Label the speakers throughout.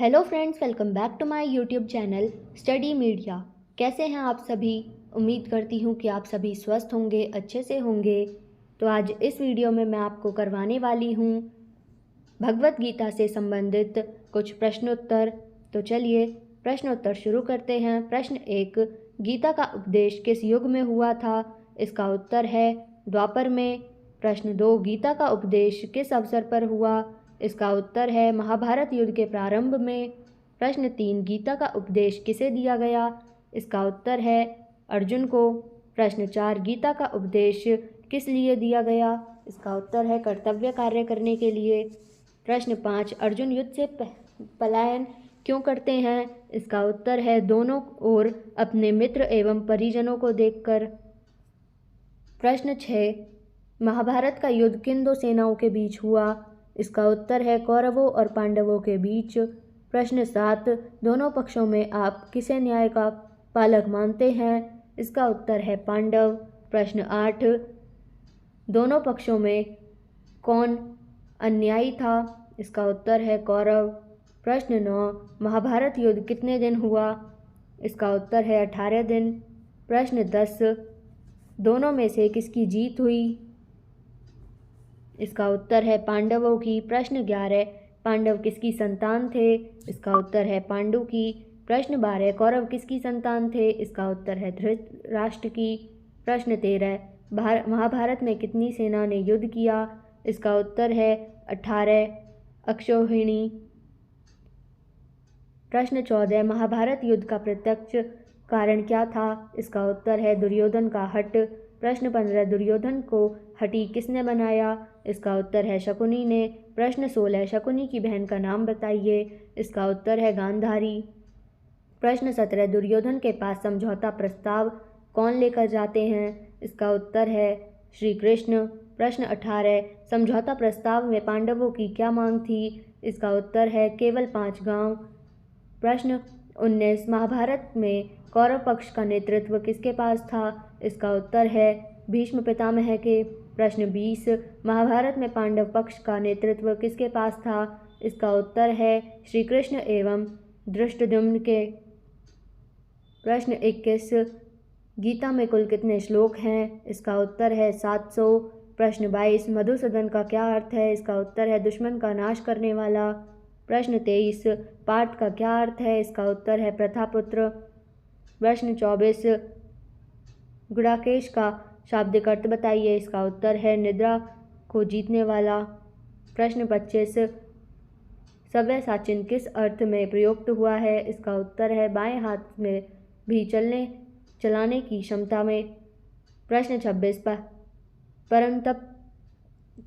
Speaker 1: Hello friends, welcome back to my YouTube channel study media. कैसे हैं आप सभी? उम्मीद करती हूँ कि आप सभी स्वस्थ होंगे, अच्छे से होंगे। तो आज इस वीडियो में मैं आपको करवाने वाली हूँ भगवत गीता से संबंधित कुछ प्रश्नोत्तर। तो चलिए प्रश्नोत्तर शुरू करते हैं। प्रश्न 1, गीता का उपदेश किस युग में हुआ था? इसका उत्तर है द्वापर में। प्रश्न 2, गीता का उपदेश किस अवसर पर हुआ? इसका उत्तर है महाभारत युद्ध के प्रारंभ में। प्रश्न 3, गीता का उपदेश किसे दिया गया? इसका उत्तर है अर्जुन को। प्रश्न 4, गीता का उपदेश किस लिए दिया गया? इसका उत्तर है कर्तव्य कार्य करने के लिए। प्रश्न 5, अर्जुन युद्ध से पलायन क्यों करते हैं? इसका उत्तर है दोनों ओर अपने मित्र एवं परिजनों को देखकर। प्रश्न 6, महाभारत का युद्ध किन दो सेनाओं के बीच हुआ? इसका उत्तर है कौरवों और पांडवों के बीच। प्रश्न 7, दोनों पक्षों में आप किसे न्याय का पालक मानते हैं? इसका उत्तर है पांडव। प्रश्न 8, दोनों पक्षों में कौन अन्यायी था? इसका उत्तर है कौरव। प्रश्न 9, महाभारत युद्ध कितने दिन हुआ? इसका उत्तर है 18 दिन। प्रश्न 10, दोनों में से किसकी जीत हुई? इसका उत्तर है पांडवों की। प्रश्न 11, पांडव किसकी संतान थे? इसका उत्तर है पांडु की। प्रश्न 12, कौरव किसकी संतान थे? इसका उत्तर है धृतराष्ट्र की। प्रश्न 13, महाभारत में कितनी सेना ने युद्ध किया? इसका उत्तर है 18 अक्षौहिणी। प्रश्न 14, महाभारत युद्ध का प्रत्यक्ष कारण क्या था? इसका उत्तर है दुर्योधन का हठ। प्रश्न 15, दुर्योधन को हठी किसने बनाया? इसका उत्तर है शकुनी ने। प्रश्न 16, शकुनी की बहन का नाम बताइए। इसका उत्तर है गांधारी। प्रश्न 17, दुर्योधन के पास समझौता प्रस्ताव कौन लेकर जाते हैं? इसका उत्तर है श्री कृष्ण। प्रश्न 18, समझौता प्रस्ताव में पांडवों की क्या मांग थी? इसका उत्तर है केवल 5 गांव। प्रश्न 19, महाभारत में कौरव पक्ष का नेतृत्व किसके पास था? इसका उत्तर है भीष्म पितामह के। प्रश्न 20, महाभारत में पांडव पक्ष का नेतृत्व किसके पास था? इसका उत्तर है श्री कृष्ण एवं धृष्टद्युम्न के। प्रश्न 21, गीता में कुल कितने श्लोक हैं? इसका उत्तर है 700। प्रश्न 22, मधुसूदन का क्या अर्थ है? इसका उत्तर है दुश्मन का नाश करने वाला। प्रश्न 23, पार्थ का क्या अर्थ है? इसका उत्तर है प्रथापुत्र। प्रश्न 24, गुड़ाकेश का शाब्दिक अर्थ बताइए। इसका उत्तर है निद्रा को जीतने वाला। प्रश्न 25, सव्यसाचिन किस अर्थ में प्रयुक्त हुआ है? इसका उत्तर है बाएं हाथ में भी चलाने की क्षमता में। प्रश्न 26, परंतप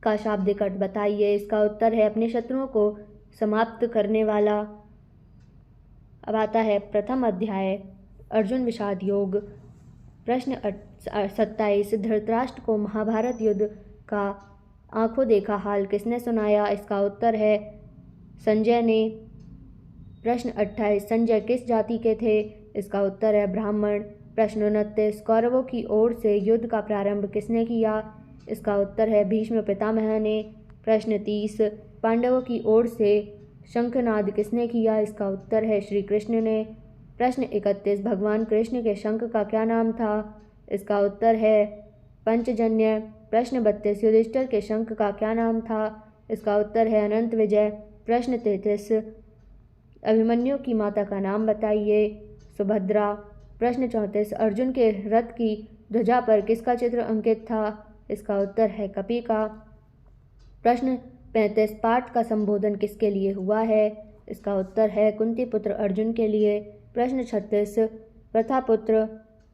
Speaker 1: का शाब्दिक अर्थ बताइए। इसका उत्तर है अपने शत्रुओं को समाप्त करने वाला। अब आता है प्रथम अध्याय अर्जुन विषाद योग। प्रश्न 27, धृतराष्ट्र को महाभारत युद्ध का आंखों देखा हाल किसने सुनाया? इसका उत्तर है संजय ने। प्रश्न 28, संजय किस जाति के थे? इसका उत्तर है ब्राह्मण। प्रश्न 29, कौरवों की ओर से युद्ध का प्रारंभ किसने किया? इसका उत्तर है भीष्म पितामह ने। प्रश्न 30, पांडवों की ओर से शंखनाद किसने किया? इसका उत्तर है श्री कृष्ण ने। प्रश्न 31, भगवान कृष्ण के शंख का क्या नाम था? इसका उत्तर है पंचजन्य। प्रश्न 32, युधिष्ठिर के शंख का क्या नाम था? इसका उत्तर है अनंत विजय। प्रश्न 33, अभिमन्यु की माता का नाम बताइए। सुभद्रा। प्रश्न 34, अर्जुन के रथ की ध्वजा पर किसका चित्र अंकित था? इसका उत्तर है कपि का। प्रश्न 35, पार्थ का संबोधन किसके लिए हुआ है? इसका उत्तर है कुंती पुत्र अर्जुन के लिए। प्रश्न 36, प्रथापुत्र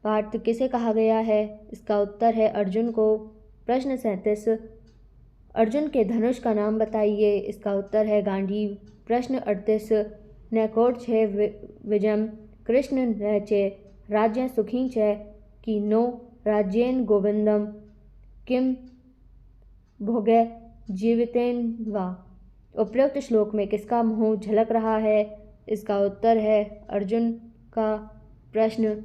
Speaker 1: पार्थ किसे कहा गया है? इसका उत्तर है अर्जुन को। प्रश्न 37, अर्जुन के धनुष का नाम बताइए। इसका उत्तर है गांडीव। प्रश्न 38, नैकोड़छे विजयम कृष्ण नैचे राज्य सुखी च कि नो राज्येन गोविंदम किम भोगे जीवितेन वा। उपरोक्त श्लोक में किसका मुंह झलक रहा है? इसका उत्तर है अर्जुन का। प्रश्न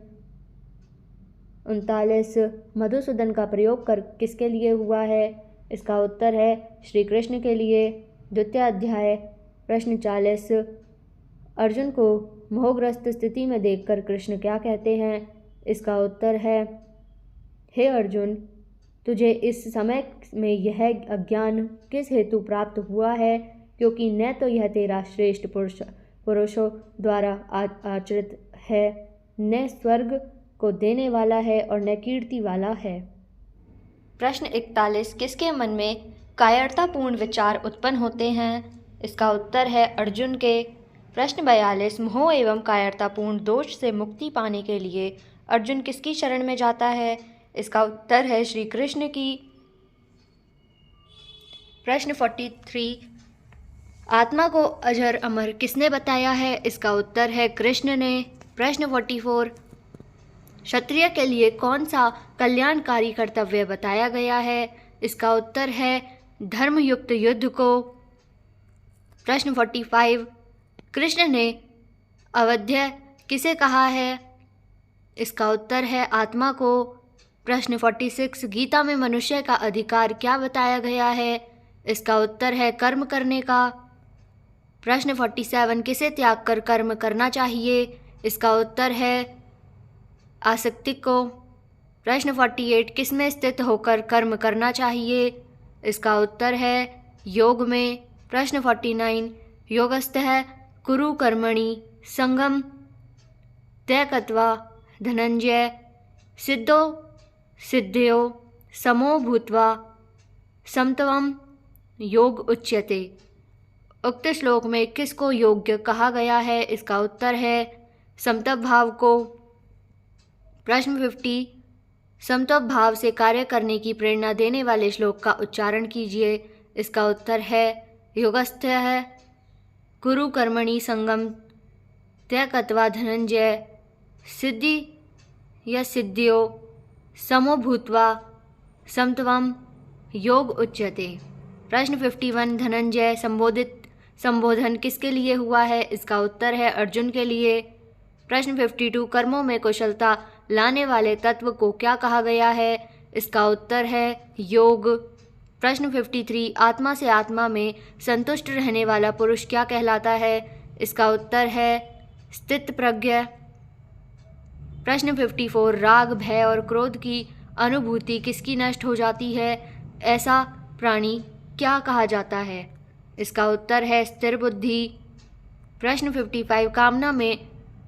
Speaker 1: 39, मधुसूदन का प्रयोग कर किसके लिए हुआ है? इसका उत्तर है श्री कृष्ण के लिए। द्वितीय अध्याय प्रश्न 40, अर्जुन को मोहग्रस्त स्थिति में देखकर कृष्ण क्या कहते हैं? इसका उत्तर है, हे अर्जुन, तुझे इस समय में यह अज्ञान किस हेतु प्राप्त हुआ है, क्योंकि न तो यह तेरा श्रेष्ठ पुरुषों द्वारा आचरित है, न स्वर्ग को देने वाला है और न कीर्ति वाला है।
Speaker 2: प्रश्न 41, किसके मन में कायरतापूर्ण विचार उत्पन्न होते हैं? इसका उत्तर है अर्जुन के। प्रश्न 42, मोह एवं कायरतापूर्ण दोष से मुक्ति पाने के लिए अर्जुन किसकी शरण में जाता है? इसका उत्तर है श्री कृष्ण की। प्रश्न 43, आत्मा को अजर अमर किसने बताया है? इसका उत्तर है कृष्ण ने। प्रश्न 44, क्षत्रिय के लिए कौन सा कल्याणकारी कर्तव्य बताया गया है? इसका उत्तर है धर्मयुक्त युद्ध को। प्रश्न 45, कृष्ण ने अवध्य किसे कहा है? इसका उत्तर है आत्मा को। प्रश्न 46, गीता में मनुष्य का अधिकार क्या बताया गया है? इसका उत्तर है कर्म करने का। प्रश्न 47, किसे त्याग कर कर्म करना चाहिए? इसका उत्तर है आसक्ति को। प्रश्न 48, किस में स्थित होकर कर्म करना चाहिए? इसका उत्तर है योग में। प्रश्न 49, योगस्थः कुरु कर्मणि संगम त्यक्त्वा धनंजय सिद्धो सिद्धयो समो भूत्वा समत्वम योग उच्यते। उक्त श्लोक में किसको योग्य कहा गया है? इसका उत्तर है समत्व भाव को। प्रश्न 50, समत्व भाव से कार्य करने की प्रेरणा देने वाले श्लोक का उच्चारण कीजिए। इसका उत्तर है योगस्थः कुरु कर्मणि संगम त्यक्त्वा धनंजय सिद्धि या सिद्धियो समो भूत्वा समत्वम योग उच्यते। प्रश्न 51, धनंजय संबोधन किसके लिए हुआ है? इसका उत्तर है अर्जुन के लिए। प्रश्न 52, कर्मों में कुशलता लाने वाले तत्व को क्या कहा गया है? इसका उत्तर है योग। प्रश्न 53, आत्मा से आत्मा में संतुष्ट रहने वाला पुरुष क्या कहलाता है? इसका उत्तर है स्थित प्रज्ञ। प्रश्न 54, राग भय और क्रोध की अनुभूति किसकी नष्ट हो जाती है? ऐसा प्राणी क्या कहा जाता है? इसका उत्तर है स्थिर बुद्धि। प्रश्न 55, कामना में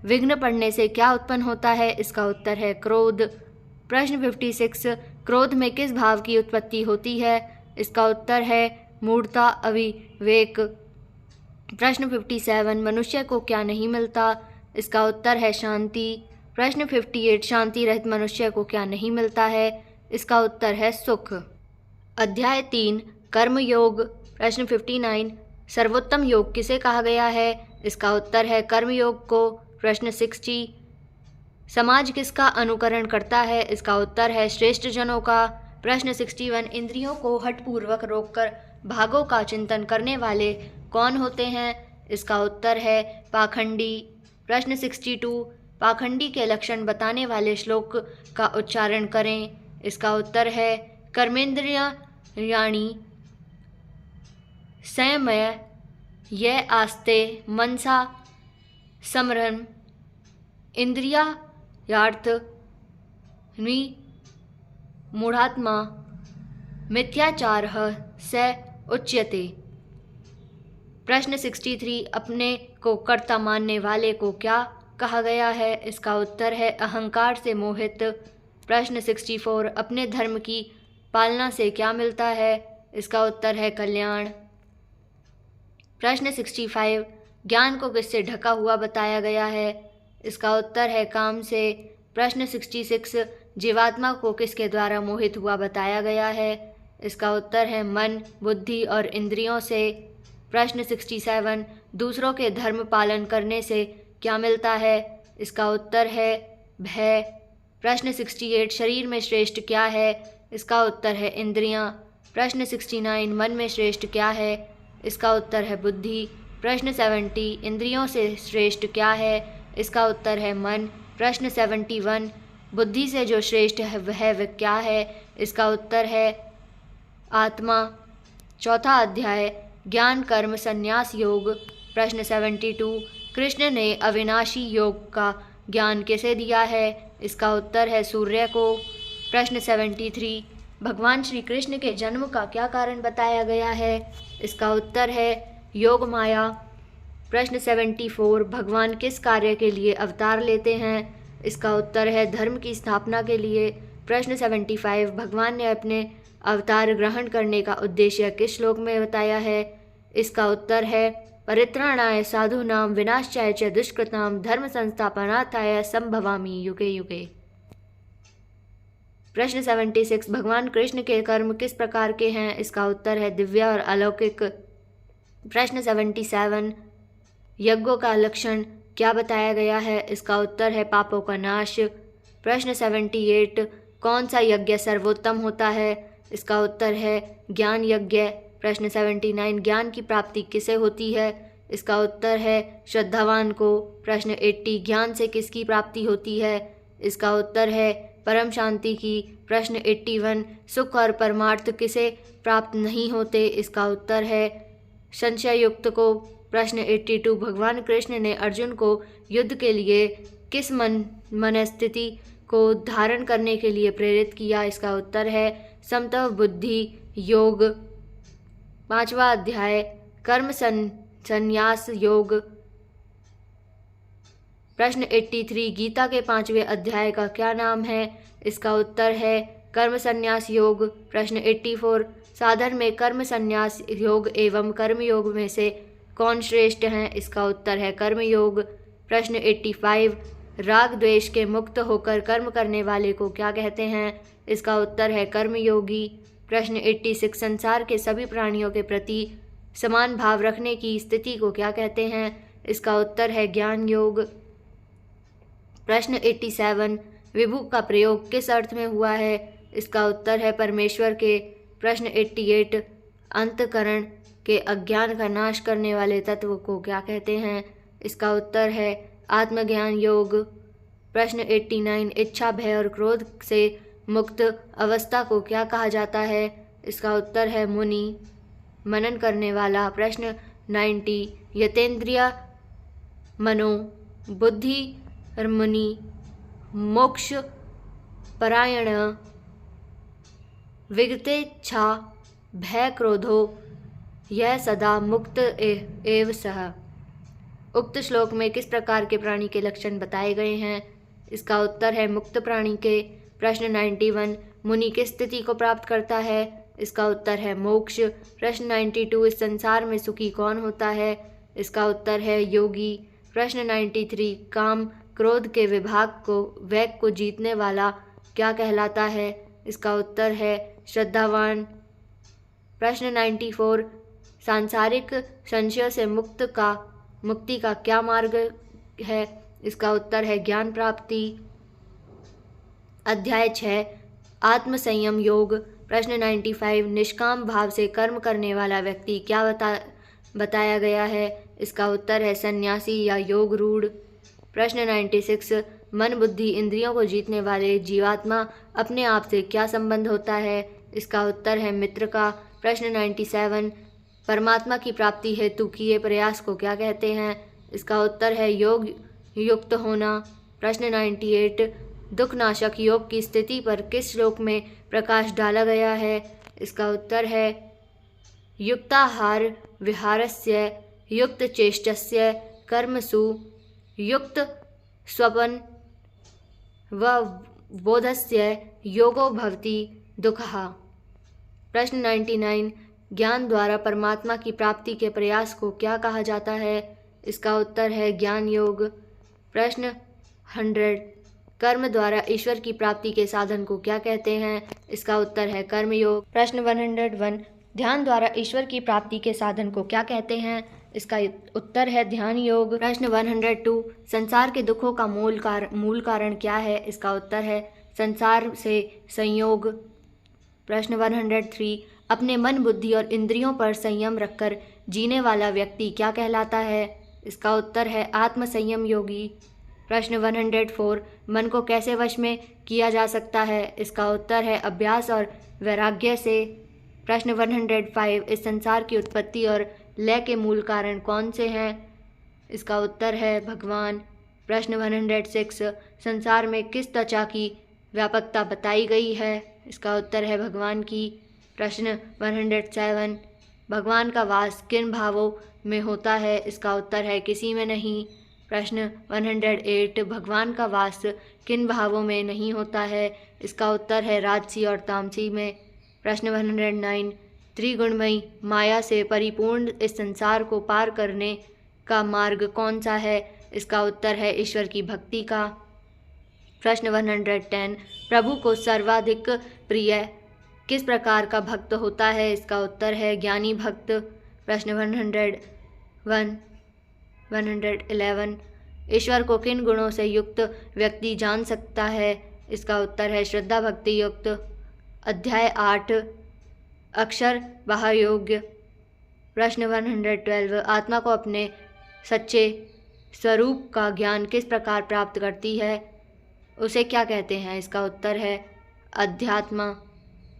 Speaker 2: विघ्न पड़ने से क्या उत्पन्न होता है? इसका उत्तर है क्रोध। प्रश्न 56, क्रोध में किस भाव की उत्पत्ति होती है? इसका उत्तर है मूढ़ता अविवेक। प्रश्न 57, मनुष्य को क्या नहीं मिलता? इसका उत्तर है शांति। प्रश्न 58, शांति रहित मनुष्य को क्या नहीं मिलता है? इसका उत्तर है सुख। अध्याय 3, कर्मयोग। प्रश्न 59, सर्वोत्तम योग किसे कहा गया है? इसका उत्तर है कर्मयोग को। प्रश्न 60, समाज किसका अनुकरण करता है? इसका उत्तर है श्रेष्ठ जनों का। प्रश्न 61, इंद्रियों को हठपूर्वक रोककर भागों का चिंतन करने वाले कौन होते हैं? इसका उत्तर है पाखंडी। प्रश्न 62, पाखंडी के लक्षण बताने वाले श्लोक का उच्चारण करें। इसका उत्तर है कर्मेंद्रियाणि संयम्य ये आस्ते मनसा समरन इंद्रियार्थ मूढ़ात्मा मिथ्याचार स उच्यते। प्रश्न 63, अपने को कर्ता मानने वाले को क्या कहा गया है? इसका उत्तर है अहंकार से मोहित। प्रश्न 64, अपने धर्म की पालना से क्या मिलता है? इसका उत्तर है कल्याण। प्रश्न 65, ज्ञान को किससे ढका हुआ बताया गया है? इसका उत्तर है काम से। प्रश्न 66, जीवात्मा को किसके द्वारा मोहित हुआ बताया गया है? इसका उत्तर है मन, बुद्धि और इंद्रियों से। प्रश्न 67, दूसरों के धर्म पालन करने से क्या मिलता है? इसका उत्तर है भय। प्रश्न 68, शरीर में श्रेष्ठ क्या है? इसका उत्तर है इंद्रियां। प्रश्न 69, मन में श्रेष्ठ क्या है? इसका उत्तर है बुद्धि। प्रश्न 70, इंद्रियों से श्रेष्ठ क्या है? इसका उत्तर है मन। प्रश्न 71, बुद्धि से जो श्रेष्ठ है वह क्या है? इसका उत्तर है आत्मा। चौथा अध्याय, ज्ञान कर्म संन्यास योग। प्रश्न 72, कृष्ण ने अविनाशी योग का ज्ञान किसे दिया है? इसका उत्तर है सूर्य को। प्रश्न 73, भगवान श्री कृष्ण के जन्म का क्या कारण बताया गया है? इसका उत्तर है योग माया। प्रश्न 74, भगवान किस कार्य के लिए अवतार लेते हैं? इसका उत्तर है धर्म की स्थापना के लिए। प्रश्न 75, भगवान ने अपने अवतार ग्रहण करने का उद्देश्य किस श्लोक में बताया है? इसका उत्तर है परित्राणाय साधूनां विनाशाय च दुष्कृतां धर्म संस्थापनार्थाय संभवामि युगे युगे। प्रश्न 76, भगवान कृष्ण के कर्म किस प्रकार के हैं? इसका उत्तर है दिव्य और अलौकिक। प्रश्न 77, यज्ञों का लक्षण क्या बताया गया है? इसका उत्तर है पापों का नाश। प्रश्न 78, कौन सा यज्ञ सर्वोत्तम होता है? इसका उत्तर है ज्ञान यज्ञ। प्रश्न 79, ज्ञान की प्राप्ति किसे होती है? इसका उत्तर है श्रद्धावान को। प्रश्न 80, ज्ञान से किसकी प्राप्ति होती है? इसका उत्तर है परम शांति की। प्रश्न 81, सुख और परमार्थ किसे प्राप्त नहीं होते? इसका उत्तर है संशय युक्त को। प्रश्न 82, भगवान कृष्ण ने अर्जुन को युद्ध के लिए किस मनस्थिति को धारण करने के लिए प्रेरित किया? इसका उत्तर है समत्व बुद्धि योग। 5वां अध्याय कर्म संन्यास योग। प्रश्न 83, गीता के 5वें अध्याय का क्या नाम है? इसका उत्तर है कर्म संन्यास योग। प्रश्न 84, साधन में कर्म संन्यास योग एवं कर्म योग में से कौन श्रेष्ठ हैं? इसका उत्तर है कर्म योग। प्रश्न 85, राग द्वेष के मुक्त होकर कर्म करने वाले को क्या कहते हैं? इसका उत्तर है कर्मयोगी। प्रश्न 86, संसार के सभी प्राणियों के प्रति समान भाव रखने की स्थिति को क्या कहते हैं? इसका उत्तर है ज्ञान योग। प्रश्न 87, विभु का प्रयोग किस अर्थ में हुआ है? इसका उत्तर है परमेश्वर के। प्रश्न 88, अंतःकरण के अज्ञान का नाश करने वाले तत्व को क्या कहते हैं? इसका उत्तर है आत्मज्ञान योग। प्रश्न 89, इच्छा भय और क्रोध से मुक्त अवस्था को क्या कहा जाता है? इसका उत्तर है मुनि मनन करने वाला। प्रश्न 90, यतेंद्रिय मनो बुद्धि मुनि मोक्ष परायण विगतेच्छा भय क्रोधो यह सदा मुक्त एव सह। उक्त श्लोक में किस प्रकार के प्राणी के लक्षण बताए गए हैं? इसका उत्तर है मुक्त प्राणी के। प्रश्न 91, मुनि किस स्थिति को प्राप्त करता है? इसका उत्तर है मोक्ष। प्रश्न 92, इस संसार में सुखी कौन होता है? इसका उत्तर है योगी। प्रश्न 93, काम क्रोध के विभाग को वेग को जीतने वाला क्या कहलाता है? इसका उत्तर है श्रद्धावान। प्रश्न 94, सांसारिक संशयों से मुक्ति का क्या मार्ग है? इसका उत्तर है ज्ञान प्राप्ति। अध्याय 6, आत्मसंयम योग। प्रश्न 95, निष्काम भाव से कर्म करने वाला व्यक्ति क्या बताया गया है? इसका उत्तर है सन्यासी या योग रूढ़। प्रश्न 96, मन बुद्धि इंद्रियों को जीतने वाले जीवात्मा अपने आप से क्या संबंध होता है? इसका उत्तर है मित्र का। प्रश्न 97, परमात्मा की प्राप्ति हेतु किए प्रयास को क्या कहते हैं? इसका उत्तर है योग युक्त होना। प्रश्न 98, दुखनाशक योग की स्थिति पर किस श्लोक में प्रकाश डाला गया है? इसका उत्तर है युक्ताहार विहारस्य युक्त चेष्टस्य कर्मसु युक्त स्वपन व बोधस्य योगो भवति दुःखः। प्रश्न 99, ज्ञान द्वारा परमात्मा की प्राप्ति के प्रयास को क्या कहा जाता है? इसका उत्तर है ज्ञान योग। प्रश्न 100, कर्म द्वारा ईश्वर की प्राप्ति के साधन को क्या कहते हैं? इसका उत्तर है कर्मयोग। प्रश्न 101, ध्यान द्वारा ईश्वर की प्राप्ति के साधन को क्या कहते हैं? इसका उत्तर है ध्यान योग। प्रश्न 102, संसार के दुखों का मूल कारण क्या है? इसका उत्तर है संसार से संयोग। प्रश्न 103, अपने मन बुद्धि और इंद्रियों पर संयम रखकर जीने वाला व्यक्ति क्या कहलाता है? इसका उत्तर है आत्मसंयम योगी। प्रश्न 104, मन को कैसे वश में किया जा सकता है? इसका उत्तर है अभ्यास और वैराग्य से। प्रश्न 105, इस संसार की उत्पत्ति और लय के मूल कारण कौन से हैं? इसका उत्तर है भगवान। प्रश्न 106 संसार में किस त्वचा की व्यापकता बताई गई है? इसका उत्तर है भगवान की। प्रश्न 107 भगवान का वास किन भावों में होता है? इसका उत्तर है किसी में नहीं। प्रश्न 108 भगवान का वास किन भावों में नहीं होता है? इसका उत्तर है राजसी और तामसी में। प्रश्न 109 त्रिगुणमयी माया से परिपूर्ण इस संसार को पार करने का मार्ग कौन सा है? इसका उत्तर है ईश्वर की भक्ति का। प्रश्न 110 प्रभु को सर्वाधिक प्रिय किस प्रकार का भक्त होता है? इसका उत्तर है ज्ञानी भक्त। प्रश्न 111 ईश्वर को किन गुणों से युक्त व्यक्ति जान सकता है? इसका उत्तर है श्रद्धा भक्ति युक्त। अध्याय 8 अक्षर बाह्योग्य। प्रश्न 112 आत्मा को अपने सच्चे स्वरूप का ज्ञान किस प्रकार प्राप्त करती है? उसे क्या कहते हैं? इसका उत्तर है अध्यात्मा।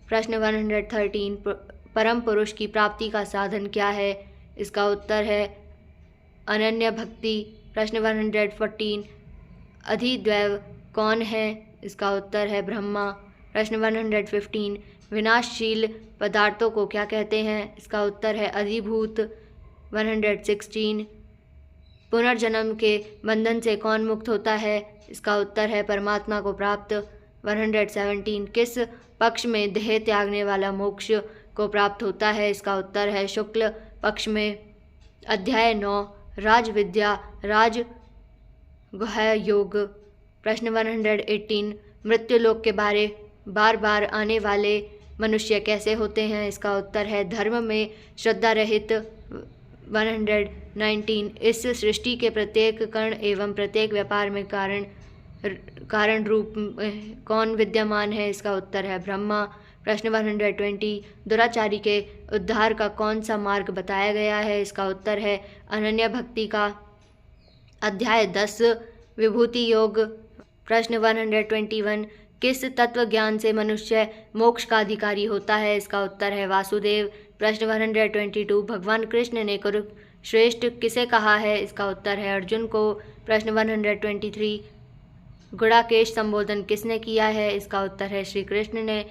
Speaker 2: प्रश्न 113 परम पुरुष की प्राप्ति का साधन क्या है? इसका उत्तर है अनन्य भक्ति। प्रश्न 114 अधिदैव कौन है? इसका उत्तर है ब्रह्मा। प्रश्न 115 विनाशशील पदार्थों को क्या कहते हैं? इसका उत्तर है अधिभूत। 116 पुनर्जन्म के बंधन से कौन मुक्त होता है? इसका उत्तर है परमात्मा को प्राप्त। 117 किस पक्ष में देह त्यागने वाला मोक्ष को प्राप्त होता है? इसका उत्तर है शुक्ल पक्ष में। अध्याय 9 राजविद्या राजगुह्य योग। प्रश्न 118 मृत्युलोक के बार बार आने वाले मनुष्य कैसे होते हैं? इसका उत्तर है धर्म में श्रद्धा रहित। 119 इस सृष्टि के प्रत्येक कण एवं प्रत्येक व्यापार में कारण रूप कौन विद्यमान है? इसका उत्तर है ब्रह्मा। प्रश्न 120 दुराचारी के उद्धार का कौन सा मार्ग बताया गया है? इसका उत्तर है अनन्य भक्ति का। अध्याय 10 विभूति योग। प्रश्न 121 किस तत्व ज्ञान से मनुष्य मोक्ष का अधिकारी होता है? इसका उत्तर है वासुदेव। प्रश्न 122 भगवान कृष्ण ने कुरुश्रेष्ठ किसे कहा है? इसका उत्तर है अर्जुन को। प्रश्न 123 गुड़ाकेश संबोधन किसने किया है? इसका उत्तर है श्री कृष्ण ने।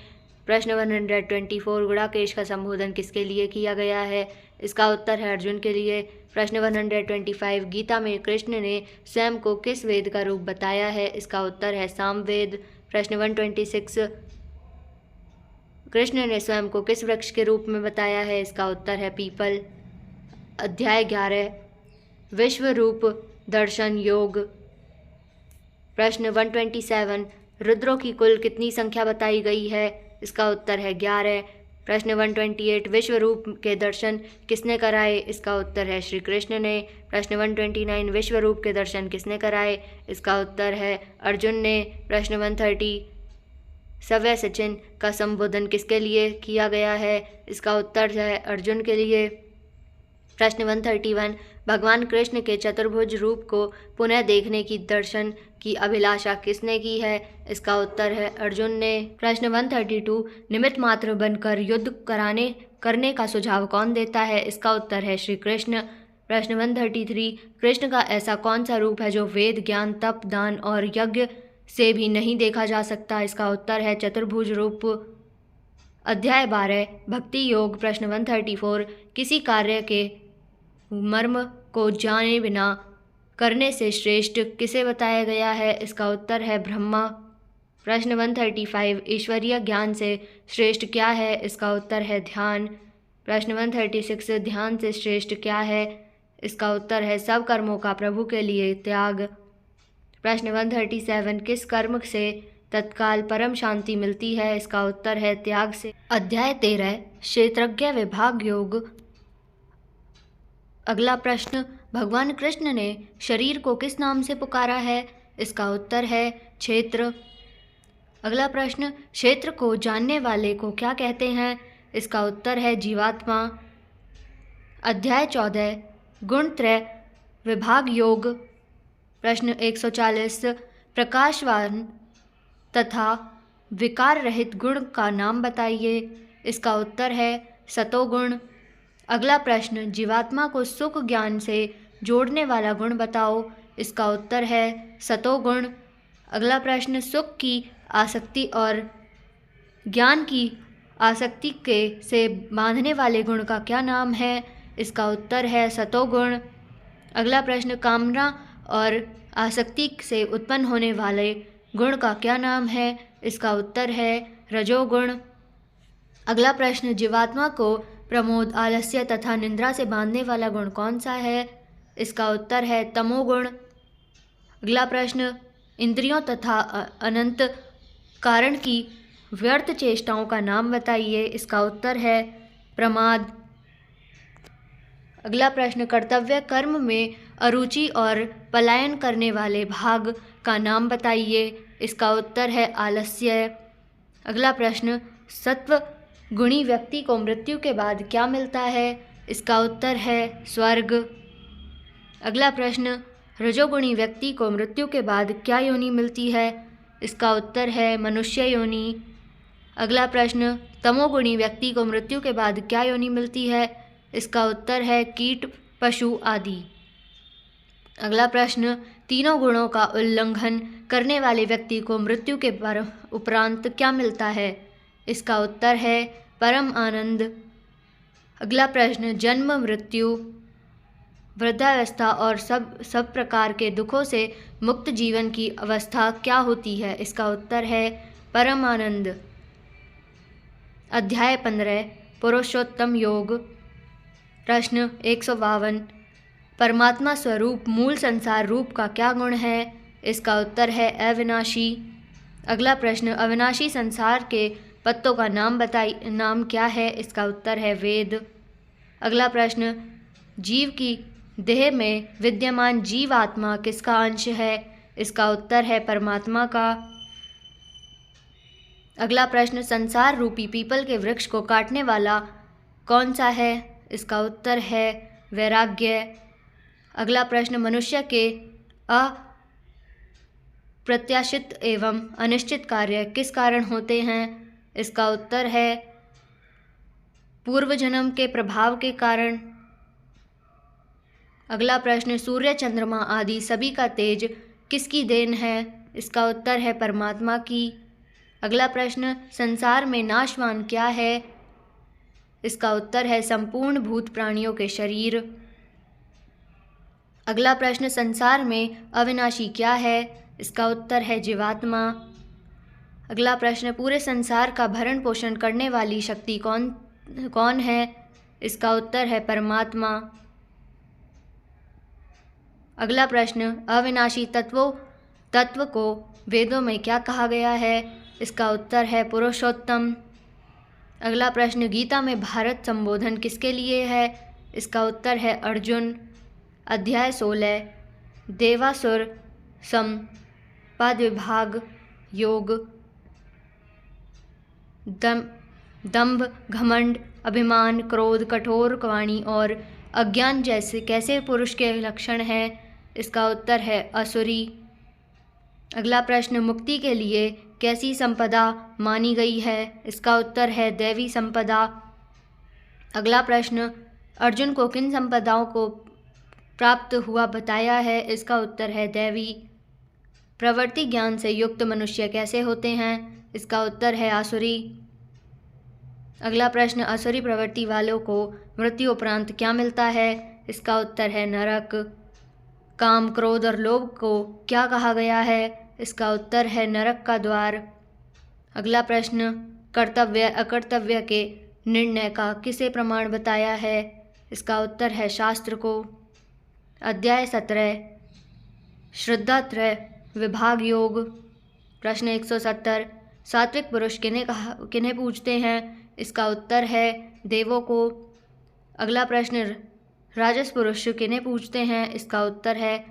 Speaker 2: प्रश्न 124 गुड़ाकेश का संबोधन किसके लिए किया गया है? इसका उत्तर है अर्जुन के लिए। प्रश्न 125 गीता में कृष्ण ने स्वयं को किस वेद का रूप बताया है? इसका उत्तर है सामवेद। प्रश्न 126 कृष्ण ने स्वयं को किस वृक्ष के रूप में बताया है? इसका उत्तर है पीपल। अध्याय 11 विश्व रूप दर्शन योग। प्रश्न 127 रुद्रों की कुल कितनी संख्या बताई गई है? इसका उत्तर है 11। प्रश्न 128 विश्व रूप के दर्शन किसने कराए? इसका उत्तर है श्री कृष्ण ने। प्रश्न 129 विश्व रूप के दर्शन किसने कराए? इसका उत्तर है अर्जुन ने। प्रश्न 130 सव्य सचिन का संबोधन किसके लिए किया गया है? इसका उत्तर है अर्जुन के लिए। प्रश्न 131 भगवान कृष्ण के चतुर्भुज रूप को पुनः देखने की दर्शन की अभिलाषा किसने की है? इसका उत्तर है अर्जुन ने। प्रश्न 132 निमित्त मात्र बनकर युद्ध करने का सुझाव कौन देता है? इसका उत्तर है श्री कृष्ण। प्रश्न 133 कृष्ण का ऐसा कौन सा रूप है जो वेद ज्ञान तप दान और यज्ञ से भी नहीं देखा जा सकता? इसका उत्तर है चतुर्भुज रूप। अध्याय 12 भक्ति योग। प्रश्न 134 किसी कार्य के मर्म को जाने बिना करने से श्रेष्ठ किसे बताया गया है? इसका उत्तर है ब्रह्मा। प्रश्न 135 ईश्वरीय ज्ञान से श्रेष्ठ क्या है? इसका उत्तर है ध्यान। प्रश्न 136 ध्यान से श्रेष्ठ क्या है? इसका उत्तर है सब कर्मों का प्रभु के लिए त्याग। प्रश्न 137 किस कर्म से तत्काल परम शांति मिलती है? इसका उत्तर है त्याग से। अध्याय 13 क्षेत्रज्ञ विभाग योग। अगला प्रश्न भगवान कृष्ण ने शरीर को किस नाम से पुकारा है? इसका उत्तर है क्षेत्र। अगला प्रश्न क्षेत्र को जानने वाले को क्या कहते हैं? इसका उत्तर है जीवात्मा। अध्याय 14 गुणत्रय विभाग योग। प्रश्न 140 प्रकाशवान तथा विकार रहित गुण का नाम बताइए। इसका उत्तर है सतोगुण। अगला प्रश्न जीवात्मा को सुख ज्ञान से जोड़ने वाला गुण बताओ। इसका उत्तर है सतोगुण। अगला प्रश्न, सुख की आसक्ति और ज्ञान की आसक्ति के से बांधने वाले गुण का क्या नाम है? इसका उत्तर है सतोगुण। अगला प्रश्न, कामना और आसक्ति से उत्पन्न होने वाले गुण का क्या नाम है? इसका उत्तर है रजोगुण। अगला प्रश्न, जीवात्मा को प्रमोद, आलस्य तथा निद्रा से बांधने वाला गुण कौन सा है? इसका उत्तर है तमोगुण। अगला प्रश्न, इंद्रियों तथा अनंत कारण की व्यर्थ चेष्टाओं का नाम बताइए। इसका उत्तर है प्रमाद। अगला प्रश्न, कर्तव्य कर्म में अरुचि और पलायन करने वाले भाग का नाम बताइए। इसका उत्तर है आलस्य। अगला प्रश्न, सत्व गुणी व्यक्ति को मृत्यु के बाद क्या मिलता है? इसका उत्तर है स्वर्ग। अगला प्रश्न, रजोगुणी व्यक्ति को मृत्यु के बाद क्या योनि मिलती है? इसका उत्तर है मनुष्य योनि। अगला प्रश्न, तमोगुणी व्यक्ति को मृत्यु के बाद क्या योनि मिलती है? इसका उत्तर है कीट, पशु आदि। अगला प्रश्न, तीनों गुणों का उल्लंघन करने वाले व्यक्ति को मृत्यु के उपरांत क्या मिलता है? इसका उत्तर है परम आनंद। अगला प्रश्न, जन्म, मृत्यु, वृद्धावस्था और सब प्रकार के दुखों से मुक्त जीवन की अवस्था क्या होती है? इसका उत्तर है परम आनंद। अध्याय 15 पुरुषोत्तम योग। प्रश्न 152, परमात्मा स्वरूप मूल संसार रूप का क्या गुण है? इसका उत्तर है अविनाशी। अगला प्रश्न, अविनाशी संसार के पत्तों का नाम क्या है? इसका उत्तर है वेद। अगला प्रश्न, जीव की देह में विद्यमान जीवात्मा किसका अंश है? इसका उत्तर है परमात्मा का। अगला प्रश्न, संसार रूपी पीपल के वृक्ष को काटने वाला कौन सा है? इसका उत्तर है वैराग्य। अगला प्रश्न, मनुष्य के अप्रत्याशित एवं अनिश्चित कार्य किस कारण होते हैं? इसका उत्तर है पूर्व जन्म के प्रभाव के कारण। अगला प्रश्न, सूर्य, चंद्रमा आदि सभी का तेज किसकी देन है? इसका उत्तर है परमात्मा की। अगला प्रश्न, संसार में नाशवान क्या है? इसका उत्तर है संपूर्ण भूत प्राणियों के शरीर। अगला प्रश्न, संसार में अविनाशी क्या है? इसका उत्तर है जीवात्मा। अगला प्रश्न, पूरे संसार का भरण पोषण करने वाली शक्ति कौन है? इसका उत्तर है परमात्मा। अगला प्रश्न, अविनाशी तत्व को वेदों में क्या कहा गया है? इसका उत्तर है पुरुषोत्तम। अगला प्रश्न, गीता में भारत संबोधन किसके लिए है? इसका उत्तर है अर्जुन। अध्याय 16 देवासुर संपद विभाग योग। दंभ, घमंड, अभिमान, क्रोध, कठोर वाणी और अज्ञान जैसे कैसे पुरुष के लक्षण हैं? इसका उत्तर है असुरी। अगला प्रश्न, मुक्ति के लिए कैसी संपदा मानी गई है? इसका उत्तर है दैवी संपदा। अगला प्रश्न, अर्जुन को किन संपदाओं को प्राप्त हुआ बताया है? इसका उत्तर है दैवी। प्रवृत्ति ज्ञान से युक्त मनुष्य कैसे होते हैं? इसका उत्तर है आसुरी। अगला प्रश्न, असुरी प्रवृत्ति वालों को मृत्यु उपरांत क्या मिलता है? इसका उत्तर है नरक। काम, क्रोध और लोभ को क्या कहा गया है? इसका उत्तर है नरक का द्वार। अगला प्रश्न, कर्तव्य अकर्तव्य के निर्णय का किसे प्रमाण बताया है? इसका उत्तर है शास्त्र को। अध्याय 17 श्रद्धात्रय विभाग योग। प्रश्न 170, सात्विक पुरुष किन्हें पूजते हैं? इसका उत्तर है देवों को। अगला प्रश्न, राजस पुरुष किन्हें पूजते हैं? इसका उत्तर है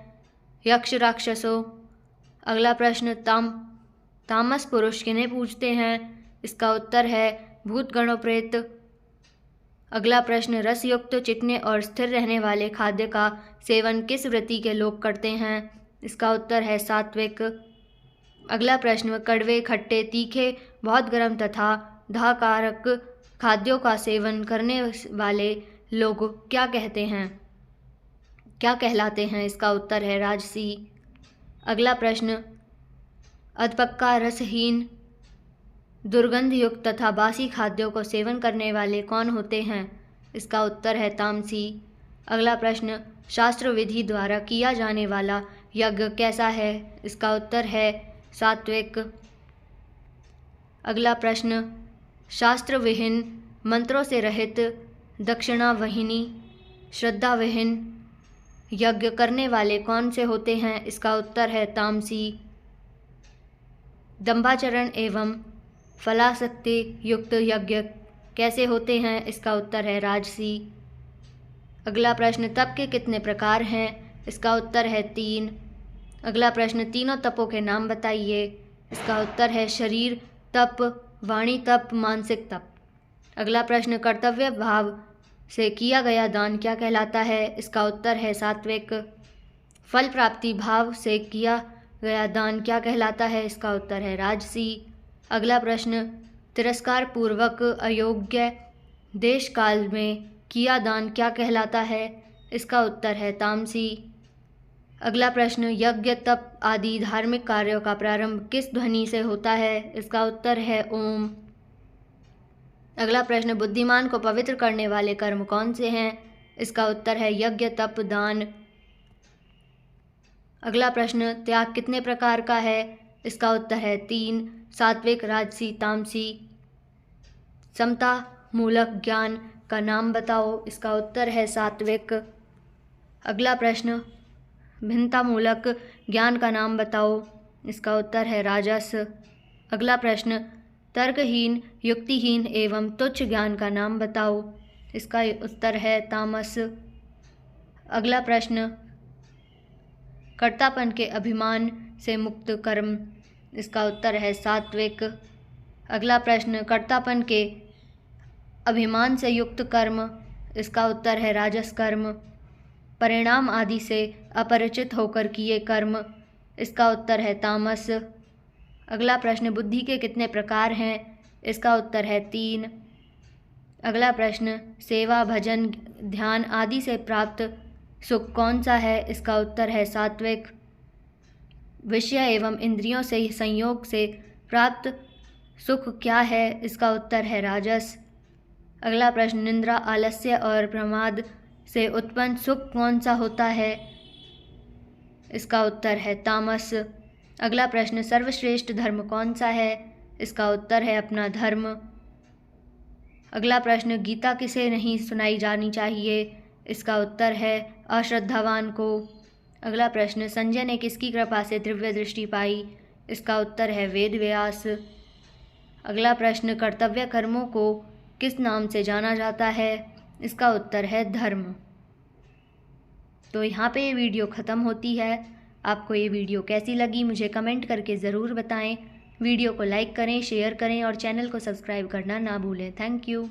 Speaker 2: यक्ष राक्षसों। अगला प्रश्न, तामस पुरुष किन्हें पूजते हैं? इसका उत्तर है भूत गणों प्रेत। अगला प्रश्न, रसयुक्त, चिकने और स्थिर रहने वाले खाद्य का सेवन किस वृत्ति के लोग करते हैं? इसका उत्तर है सात्विक। अगला प्रश्न, कड़वे, खट्टे, तीखे, बहुत गर्म तथा दाहकारक खाद्यों का सेवन करने वाले लोग क्या कहते हैं? क्या कहलाते हैं? इसका उत्तर है राजसी। अगला प्रश्न, अधपक्का, रसहीन, दुर्गंध युक्त तथा बासी खाद्यों को सेवन करने वाले कौन होते हैं? इसका उत्तर है तामसी। अगला प्रश्न, शास्त्र विधि द्वारा किया जाने वाला यज्ञ कैसा है? इसका उत्तर है सात्विक। अगला प्रश्न, शास्त्र विहीन, मंत्रों से रहित, दक्षिणाविहीनी, श्रद्धा विहीन यज्ञ करने वाले कौन से होते हैं? इसका उत्तर है तामसी। दंभाचरण एवं फलासक्ति युक्त यज्ञ कैसे होते हैं? इसका उत्तर है राजसी। अगला प्रश्न, तप के कितने प्रकार हैं? इसका उत्तर है 3। अगला प्रश्न, तीनों तपों के नाम बताइए। इसका उत्तर है शरीर तप, वाणी तप, मानसिक तप। अगला प्रश्न, कर्तव्य भाव से किया गया दान क्या कहलाता है? इसका उत्तर है सात्विक। फल प्राप्ति भाव से किया गया दान क्या कहलाता है? इसका उत्तर है राजसी। अगला प्रश्न, तिरस्कार पूर्वक अयोग्य देश काल में किया दान क्या कहलाता है? इसका उत्तर है तामसी। अगला प्रश्न, यज्ञ तप आदि धार्मिक कार्यों का प्रारंभ किस ध्वनि से होता है? इसका उत्तर है ओम। अगला प्रश्न, बुद्धिमान को पवित्र करने वाले कर्म कौन से हैं? इसका उत्तर है यज्ञ तप दान। अगला प्रश्न, त्याग कितने प्रकार का है? इसका उत्तर है 3, सात्विक, राजसी, तामसी। समता मूलक ज्ञान का नाम बताओ। इसका उत्तर है सात्विक। अगला प्रश्न, भिन्नता मूलक ज्ञान का नाम बताओ। इसका उत्तर है राजस। अगला प्रश्न, तर्कहीन, युक्तिहीन एवं तुच्छ ज्ञान का नाम बताओ। इसका उत्तर है तामस। अगला प्रश्न, कर्तापन के अभिमान से मुक्त कर्म। इसका उत्तर है सात्विक। अगला प्रश्न, कर्तापन के अभिमान से युक्त कर्म। इसका उत्तर है राजस कर्म। परिणाम आदि से अपरिचित होकर किए कर्म। इसका उत्तर है तामस। अगला प्रश्न, बुद्धि के कितने प्रकार हैं? इसका उत्तर है 3। अगला प्रश्न, सेवा, भजन, ध्यान आदि से प्राप्त सुख कौन सा है? इसका उत्तर है सात्विक। विषय एवं इंद्रियों से संयोग से प्राप्त सुख क्या है? इसका उत्तर है राजस। अगला प्रश्न, निद्रा, आलस्य और प्रमाद से उत्पन्न सुख कौन सा होता है? इसका उत्तर है तामस। अगला प्रश्न, सर्वश्रेष्ठ धर्म कौन सा है? इसका उत्तर है अपना धर्म। अगला प्रश्न, गीता किसे नहीं सुनाई जानी चाहिए? इसका उत्तर है अश्रद्धावान को। अगला प्रश्न, संजय ने किसकी कृपा से दिव्य दृष्टि पाई? इसका उत्तर है वेद व्यास। अगला प्रश्न, कर्तव्य कर्मों को किस नाम से जाना जाता है? इसका उत्तर है धर्म। तो यहाँ पे ये वीडियो ख़त्म होती है। आपको ये वीडियो कैसी लगी मुझे कमेंट करके ज़रूर बताएं। वीडियो को लाइक करें, शेयर करें और चैनल को सब्सक्राइब करना ना भूलें। Thank you.